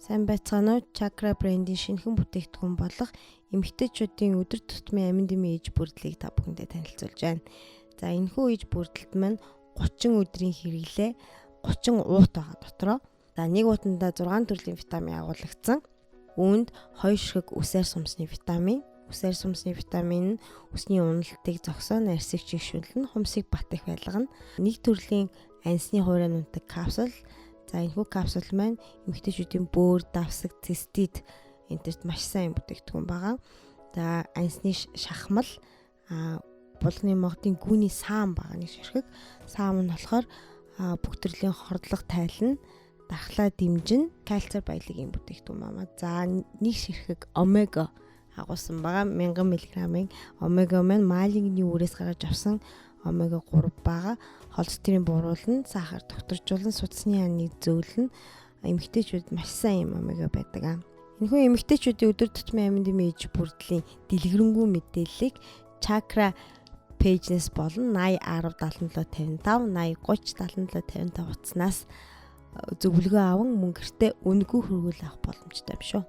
Сайн байцгаана уу? Chakra brand-ийн шинэхэн бүтээгдэхүүн болох эмэгтэйчүүдийн өдөр тутмын амин дэмий иж бүрдлийг та бүхэндээ танилцуулж байна. За энэхүү иж бүрдэлт маань 30 өдрийн хэрэглээ 30 уут байгаа дотроо. За нэг уутанда 6 төрлийн витамин агуулгдсан. Үүнд 2 ширхэг үсээр сумсны витамин. Үсээр сумсны витамин нь үсний уналтыг зогсоон арьсыг чигшүүлнэ, хумсыг бат их байлгана. Нэг төрлийн ансны хуурай нунтаг капсул. За энэхүү капсул маань эмэгтэйчүүдийн бөөр, давсаг, цистит энтерт маш сайн бүтээгдэхүүн байгаа. За ансны шахмал, булганы могдын гүний саам байгаа нэг ширхэг. Саам нь болохоор бүх төрлийн хордлого тайлна, дархлаа дэмжин, кальци баялагын бүтээгдэхүүн байна. За нэг ширхэг омега агуулсан байгаа. 1000 мг-ийн омега маань маалингийн үрээс гаргаж авсан омега 3 байгаа. Холестерин бууруулна, сахар докторжуулна, судасны ханыг зөөлнө. Эмэгтэйчүүд маш сайн юм омега байдаг. Энэхүү эмэгтэйчүүдийн өдөр тутмын амин дэмий иж бүрдлийн дэлгэрэнгүй мэдээллийг Chakra page-нээс болон 80 10 77 55 80 30 77 55 утаснаас зөвлөгөө аван мөнгөртэй үнэгүй хөргүүл авах боломжтой юм шүү.